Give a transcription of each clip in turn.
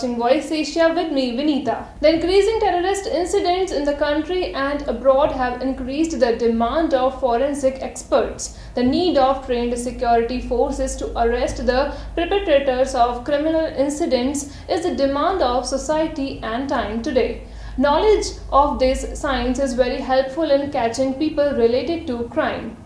watching Voice Asia with me, Vinita. The increasing terrorist incidents in the country and abroad have increased the demand of forensic experts. The need of trained security forces to arrest the perpetrators of criminal incidents is the demand of society and time today. Knowledge of this science is very helpful in catching people related to crime.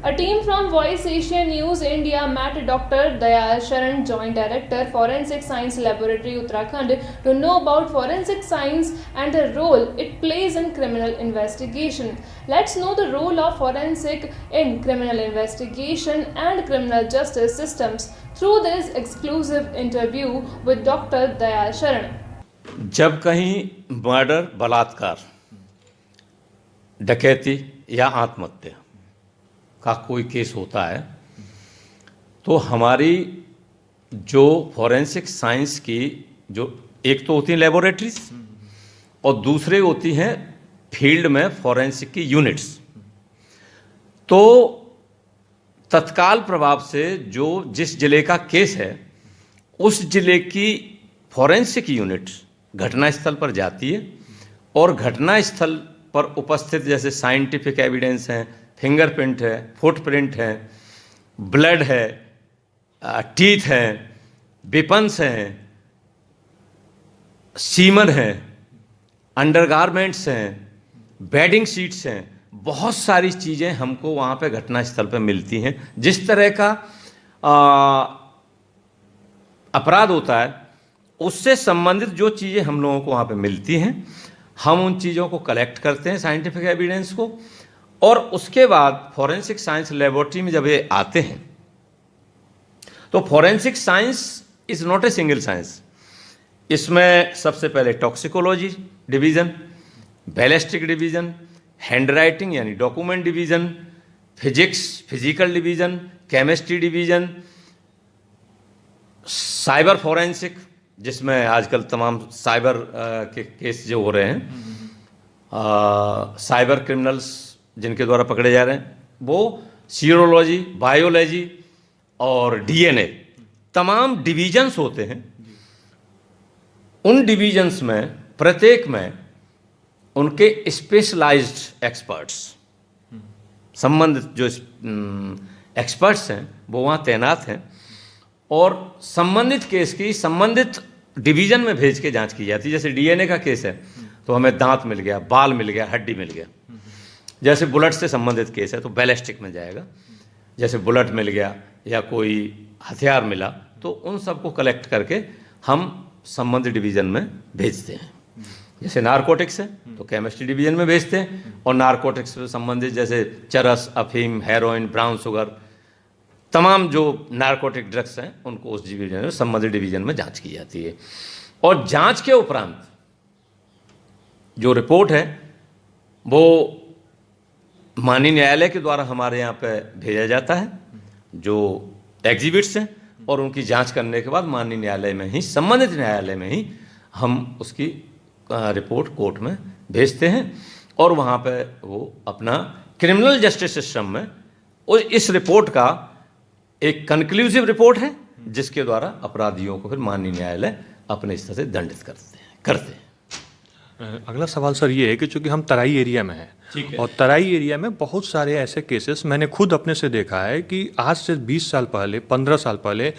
A team from Voice Asia News India met Dr. Dayal Sharan, Joint Director, Forensic Science Laboratory, Uttarakhand, to know about forensic science and the role it plays in criminal investigation. Let's know the role of forensic in criminal investigation and criminal justice systems through this exclusive interview with Dr. Dayal Sharan. जब कहीं murder, बलात्कार, डकैती या आत्महत्या का कोई case होता है तो हमारी जो फॉरेंसिक साइंस की जो एक तो होती हैं लेबोरेटरीज और दूसरे होती हैं फील्ड में फॉरेंसिक की यूनिट्स। तो तत्काल प्रभाव से जो जिस जिले का केस है उस जिले की फॉरेंसिक यूनिट घटनास्थल पर जाती है और घटनास्थल पर उपस्थित जैसे साइंटिफिक एविडेंस हैं, फिंगरप्रिंट है, फुटप्रिंट है, ब्लड है, टीथ हैं, वेपन्स हैं, सीमन है, अंडरगारमेंट्स हैं, बेडिंग शीट्स हैं, बहुत सारी चीज़ें हमको वहाँ पे घटनास्थल पे मिलती हैं। जिस तरह का अपराध होता है उससे संबंधित जो चीज़ें हम लोगों को वहाँ पे मिलती हैं, हम उन चीज़ों को कलेक्ट करते हैं, साइंटिफिक एविडेंस को, और उसके बाद फॉरेंसिक साइंस लेबोरेटरी में जब ये आते हैं तो forensic science is not a single science. इसमें सबसे पहले toxicology division, ballistic division, handwriting यानी document division, physics physical division, chemistry division, cyber forensic जिसमें आजकल तमाम साइबर के केस जो हो रहे हैं, साइबर क्रिमिनल्स जिनके द्वारा पकड़े जा रहे हैं, वो सीरोलॉजी, बायोलॉजी और डीएनए, तमाम डिवीजन्स होते हैं। उन डिवीजन्स में प्रत्येक में उनके स्पेशलाइज्ड एक्सपर्ट्स, संबंधित जो एक्सपर्ट्स हैं वो वहाँ तैनात हैं और संबंधित केस की संबंधित डिवीजन में भेज के जांच की जाती है। जैसे डीएनए का केस है तो हमें दांत मिल गया, बाल मिल गया, हड्डी मिल गया। जैसे बुलेट से संबंधित केस है तो बैलिस्टिक में जाएगा। जैसे बुलेट मिल गया या कोई हथियार मिला तो उन सबको कलेक्ट करके हम संबंधित डिवीजन में भेजते हैं। जैसे नारकोटिक्स है तो केमिस्ट्री डिवीजन में भेजते हैं और नारकोटिक्स से संबंधित जैसे चरस, अफीम, हेरोइन, ब्राउन शुगर, तमाम जो नारकोटिक ड्रग्स हैं उनको उस डिवीजन में, संबंधित डिवीजन में जांच की जाती है। और जांच के उपरांत जो रिपोर्ट है वो माननीय न्यायालय के द्वारा हमारे यहाँ पे भेजा जाता है, जो एग्जिबिट्स हैं, और उनकी जांच करने के बाद माननीय न्यायालय में ही, संबंधित न्यायालय में ही हम उसकी रिपोर्ट कोर्ट में भेजते हैं और वहाँ पे वो अपना क्रिमिनल जस्टिस सिस्टम में इस रिपोर्ट का एक कंक्लूसिव रिपोर्ट है जिसके द्वारा अपराधियों को फिर माननीय न्यायालय अपने स्तर से दंडित करते हैं। अगला सवाल सर ये है कि चूंकि हम तराई एरिया में हैं और तराई एरिया में बहुत सारे ऐसे केसेस मैंने खुद अपने से देखा है कि आज से 20 साल पहले, 15 साल पहले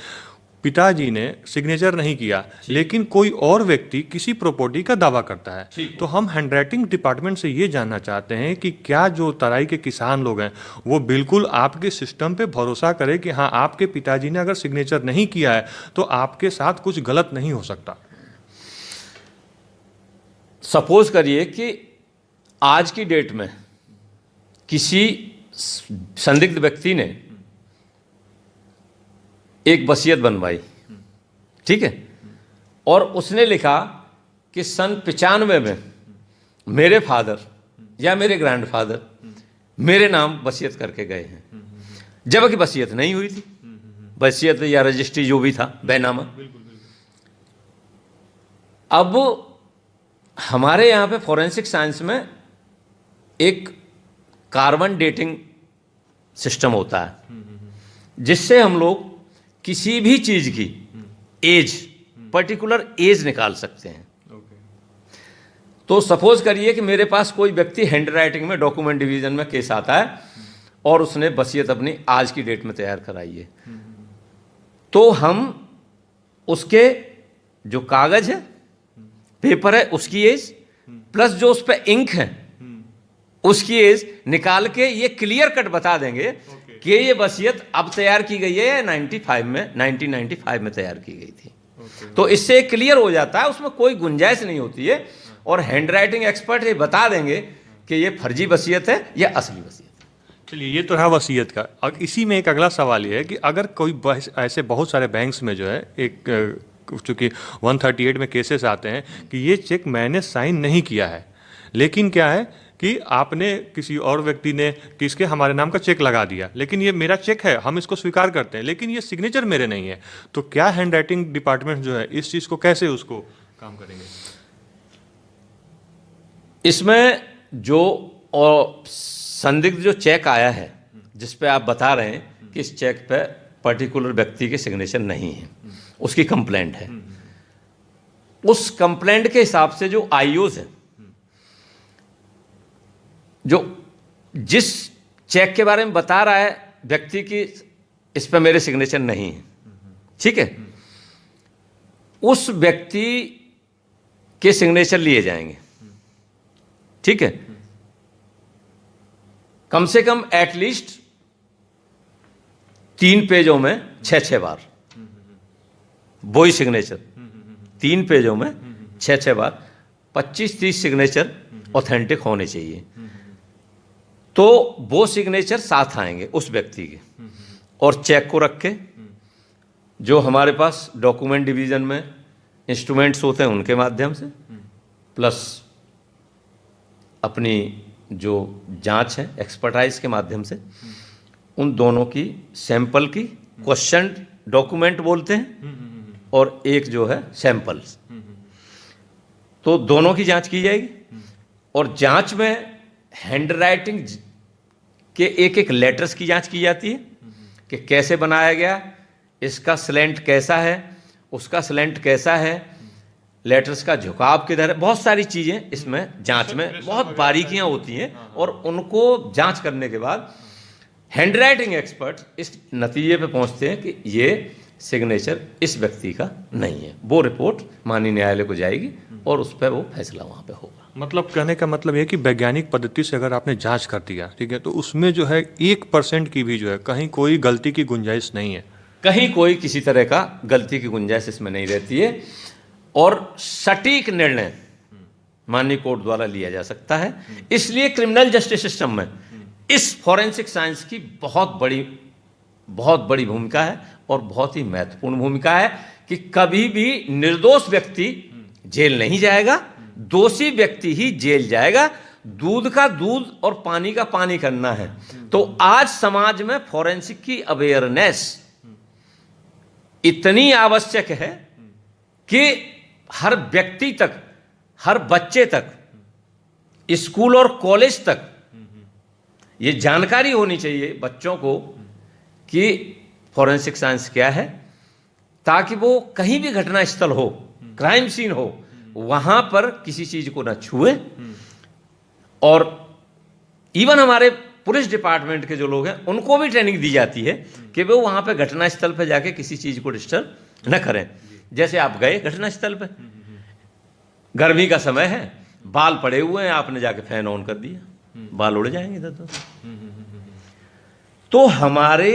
पिताजी ने सिग्नेचर नहीं किया लेकिन कोई और व्यक्ति किसी प्रॉपर्टी का दावा करता है। तो हम हैंडराइटिंग डिपार्टमेंट से ये जानना चाहते हैं कि क्या जो तराई के किसान लोग हैं वो बिल्कुल आपके सिस्टम पे भरोसा करें कि हाँ आपके पिताजी ने अगर सिग्नेचर नहीं किया है तो आपके साथ कुछ गलत नहीं हो सकता। सपोज करिए कि आज की डेट में किसी संदिग्ध व्यक्ति ने एक वसीयत बनवाई, ठीक है, और उसने लिखा कि सन 95 में मेरे फादर या मेरे ग्रैंडफादर मेरे नाम वसीयत करके गए हैं, जबकि वसीयत नहीं हुई थी, वसीयत या रजिस्ट्री जो भी था बैनामा। अब हमारे यहाँ पे फॉरेंसिक साइंस में एक कार्बन डेटिंग सिस्टम होता है जिससे हम लोग किसी भी चीज़ की एज पर्टिकुलर एज निकाल सकते हैं। तो सपोज करिए कि मेरे पास कोई व्यक्ति हैंड राइटिंग में डॉक्यूमेंट डिवीजन में केस आता है और उसने वसीयत अपनी आज की डेट में तैयार कराई है, तो हम उसके जो कागज है, पेपर है, उसकी एज प्लस जो उस पर इंक है उसकी एज निकाल के ये क्लियर कट बता देंगे कि ये वसीयत अब तैयार की गई है या 1995 में तैयार की गई थी। तो इससे क्लियर हो जाता है, उसमें कोई गुंजाइश नहीं होती है और हैंड राइटिंग एक्सपर्ट ये बता देंगे कि ये फर्जी वसीयत है या असली वसीयत है। चलिए, ये तो रहा वसीयत का। अब इसी में एक अगला सवाल ये है कि अगर कोई ऐसे बहुत सारे बैंक्स में जो है एक चूँकि 138 में केसेस आते हैं कि ये चेक मैंने साइन नहीं किया है, लेकिन क्या है कि आपने किसी और व्यक्ति ने किसके हमारे नाम का चेक लगा दिया, लेकिन ये मेरा चेक है, हम इसको स्वीकार करते हैं, लेकिन ये सिग्नेचर मेरे नहीं है, तो क्या हैंड राइटिंग डिपार्टमेंट जो है इस चीज़ को कैसे उसको काम करेंगे? इसमें जो संदिग्ध जो चेक आया है जिस पे आप बता रहे हैं कि इस चेक पे पर्टिकुलर व्यक्ति के सिग्नेचर नहीं है, उसकी कंप्लेंट है, उस कंप्लेंट के हिसाब से जो आईओज है, जो जिस चेक के बारे में बता रहा है व्यक्ति की इस पे मेरे सिग्नेचर नहीं है, ठीक है, उस व्यक्ति के सिग्नेचर लिए जाएंगे, ठीक है, कम से कम एटलीस्ट 3 पेजों में 6 बार वही सिग्नेचर, 3 पेजों में 6 बार 25-30 सिग्नेचर ऑथेंटिक होने चाहिए। तो वो सिग्नेचर साथ आएंगे उस व्यक्ति के, और चेक को रख के जो हमारे पास डॉक्यूमेंट डिवीजन में इंस्ट्रूमेंट्स होते हैं उनके माध्यम से, प्लस अपनी जो जांच है एक्सपर्टाइज के माध्यम से, उन दोनों की सैंपल की क्वेश्चन डॉक्यूमेंट बोलते हैं और एक जो है सैंपल्स, तो दोनों की जांच की जाएगी। और जांच में हैंड राइटिंग के एक लेटर्स की जांच की जाती है कि कैसे बनाया गया, इसका स्लेंट कैसा है, उसका स्लेंट कैसा है, लेटर्स का झुकाव किधर है, बहुत सारी चीज़ें इसमें जांच में बहुत बारीकियां होती हैं। और उनको जांच करने के बाद हैंड राइटिंग एक्सपर्ट इस नतीजे पे पहुंचते हैं कि ये सिग्नेचर इस व्यक्ति का नहीं है। वो रिपोर्ट माननीय न्यायालय को जाएगी और उस पर वो फैसला वहाँ पे होगा। मतलब कहने का मतलब ये कि वैज्ञानिक पद्धति से अगर आपने जांच कर दिया, ठीक है, तो उसमें जो है 1% की भी जो है कहीं कोई गलती की गुंजाइश नहीं है, कहीं कोई किसी तरह का गलती की गुंजाइश इसमें नहीं रहती है, और सटीक निर्णय माननीय कोर्ट द्वारा लिया जा सकता है। इसलिए क्रिमिनल जस्टिस सिस्टम में इस फॉरेंसिक साइंस की बहुत बड़ी भूमिका है और बहुत ही महत्वपूर्ण भूमिका है कि कभी भी निर्दोष व्यक्ति जेल नहीं जाएगा, दोषी व्यक्ति ही जेल जाएगा। दूध का दूध और पानी का पानी करना है। तो आज समाज में फॉरेंसिक की अवेयरनेस इतनी आवश्यक है कि हर व्यक्ति तक, हर बच्चे तक, स्कूल और कॉलेज तक ये जानकारी होनी चाहिए बच्चों को कि फॉरेंसिक साइंस क्या है, ताकि वो कहीं भी घटना स्थल हो, क्राइम सीन हो, वहां पर किसी चीज को ना छुए। और इवन हमारे पुलिस डिपार्टमेंट के जो लोग हैं उनको भी ट्रेनिंग दी जाती है कि वो वहां पे घटना स्थल पे जाके किसी चीज को डिस्टर्ब न करें। जैसे आप गए घटना स्थल पे, गर्मी का समय है, बाल पड़े हुए हैं, आपने जाके फैन ऑन कर दिया, बाल उड़ जाएंगे इधर। तो हमारे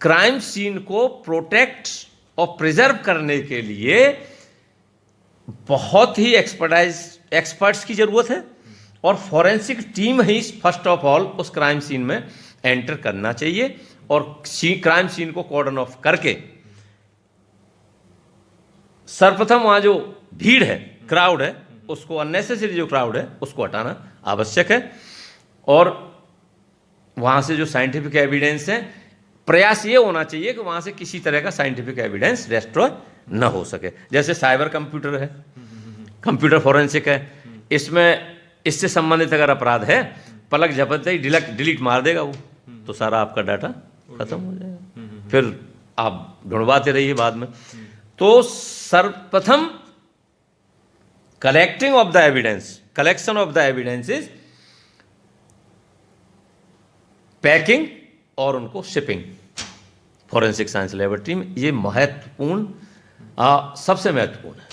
क्राइम सीन को प्रोटेक्ट और प्रिजर्व करने के लिए बहुत ही एक्सपर्ट्स की जरूरत है, और forensic team he first of all उस क्राइम सीन में एंटर करना चाहिए और क्राइम सीन को कॉर्डन ऑफ करके सर्वप्रथम वहां जो भीड़ है, क्राउड है, उसको, अननेसेसरी जो क्राउड है उसको हटाना आवश्यक है। और वहां से जो साइंटिफिक एविडेंस है, प्रयास ये होना चाहिए कि वहां से किसी तरह का साइंटिफिक एविडेंस डिस्ट्रॉय न हो सके। जैसे साइबर कंप्यूटर है, कंप्यूटर फॉरेंसिक है, इसमें इससे संबंधित अगर अपराध है, पलक झपकते ही डिलीट मार देगा वो, तो सारा आपका डाटा खत्म हो जाएगा, फिर आप ढूंढवाते रहिए बाद में। तो सर्वप्रथम collection of the evidence is packing और उनको शिपिंग। फॉरेंसिक साइंस लेबोरेटरी में ये महत्वपूर्ण, सबसे महत्वपूर्ण है।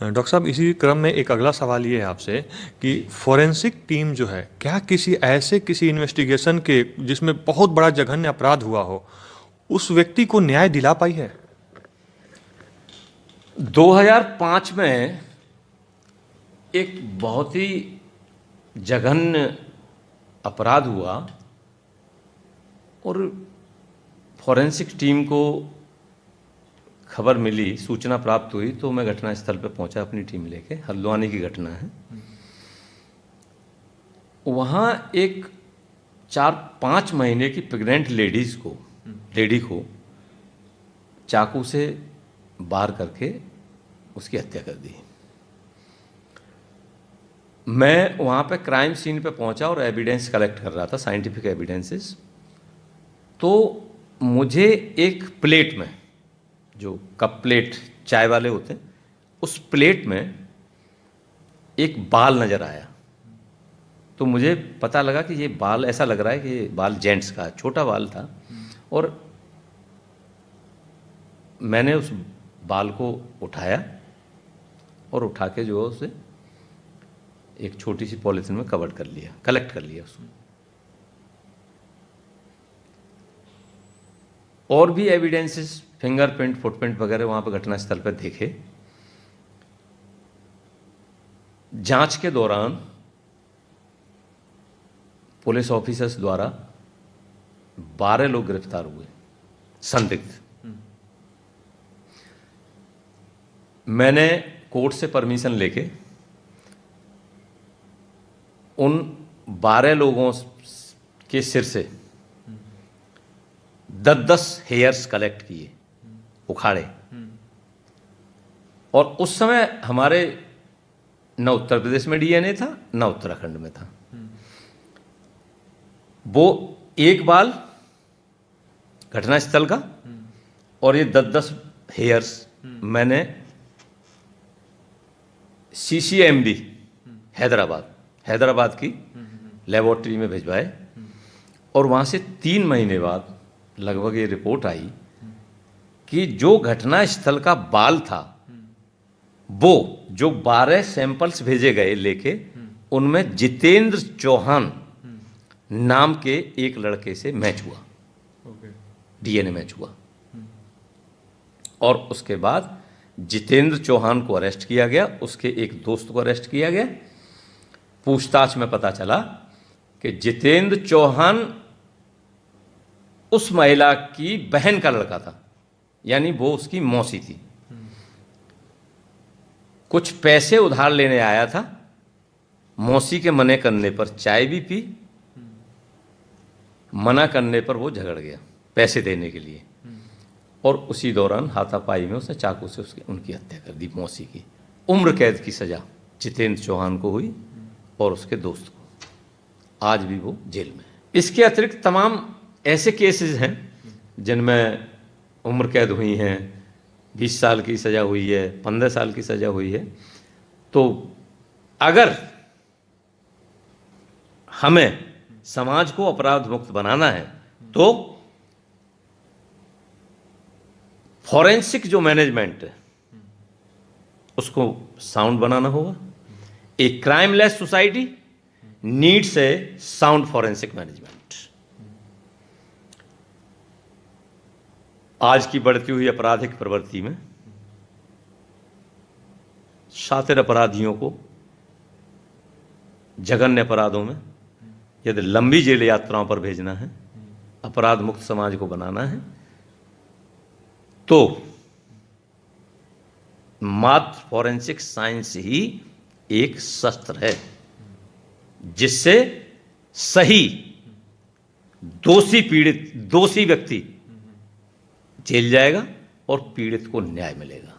डॉक्टर साहब, इसी क्रम में एक अगला सवाल ये है आपसे कि फॉरेंसिक टीम जो है, क्या किसी इन्वेस्टिगेशन के जिसमें बहुत बड़ा जघन्य अपराध हुआ हो, उस व्यक्ति को न्याय दिला पाई है? 2005 में एक बहुत ही जघन्य अपराध हुआ और फॉरेंसिक टीम को खबर मिली, सूचना प्राप्त हुई, तो मैं घटनास्थल पर पहुंचा अपनी टीम लेके। हल्द्वानी की घटना है। वहाँ एक 4-5 महीने की प्रेग्नेंट लेडी को चाकू से वार करके उसकी हत्या कर दी। मैं वहाँ पे क्राइम सीन पे पहुँचा और एविडेंस कलेक्ट कर रहा था, साइंटिफिक एविडेंसेस। तो मुझे एक प्लेट में, जो कप प्लेट चाय वाले होते हैं, उस प्लेट में एक बाल नज़र आया। तो मुझे पता लगा कि ये बाल, ऐसा लग रहा है कि ये बाल जेंट्स का, छोटा बाल था। और मैंने उस बाल को उठाया और उठा के जो है उसे एक छोटी सी पॉलिथीन में कलेक्ट कर लिया उसको। और भी एविडेंसेस, फिंगरप्रिंट, फुटप्रिंट वगैरह वहाँ पर घटनास्थल पर देखे। जांच के दौरान पुलिस ऑफिसर्स द्वारा 12 लोग गिरफ्तार हुए, संदिग्ध। मैंने कोर्ट से परमिशन लेके उन 12 लोगों के सिर से 10-10 हेयर्स कलेक्ट किए, उखाड़े। और उस समय हमारे न उत्तर प्रदेश में डीएनए था, न उत्तराखंड में था। वो एक बाल घटनास्थल का और ये 10-10 हेयर्स मैंने CCMB हैदराबाद की लेबोरेटरी में भिजवाए। और वहाँ से 3 महीने बाद लगभग ये रिपोर्ट आई कि जो घटनास्थल का बाल था, वो जो 12 सैंपल्स भेजे गए लेके, उनमें जितेंद्र चौहान नाम के एक लड़के से मैच हुआ, डीएनए मैच हुआ। और उसके बाद जितेंद्र चौहान को अरेस्ट किया गया, उसके एक दोस्त को अरेस्ट किया गया। पूछताछ में पता चला कि जितेंद्र चौहान उस महिला की बहन का लड़का था, यानी वो उसकी मौसी थी। कुछ पैसे उधार लेने आया था, मौसी के मना करने पर चाय भी पी, मना करने पर वो झगड़ गया पैसे देने के लिए। और उसी दौरान हाथापाई में उसने चाकू से उनकी हत्या कर दी, मौसी की। उम्र कैद की सजा जितेंद्र चौहान को हुई और उसके दोस्त को। आज भी वो जेल में है। इसके अतिरिक्त तमाम ऐसे केसेस हैं जिनमें उम्र कैद हुई हैं, 20 साल की सज़ा हुई है, 15 साल की सज़ा हुई है। तो अगर हमें समाज को अपराध मुक्त बनाना है तो फॉरेंसिक जो मैनेजमेंट है उसको साउंड बनाना होगा। A crimeless society needs a sound forensic management. आज की बढ़ती हुई आपराधिक प्रवृत्ति में शातिर अपराधियों को जघन्य अपराधों में यदि लंबी जेल यात्राओं पर भेजना है, अपराध मुक्त समाज को बनाना है, तो मात्र फॉरेंसिक साइंस ही एक शस्त्र है जिससे सही दोषी व्यक्ति जेल जाएगा और पीड़ित को न्याय मिलेगा।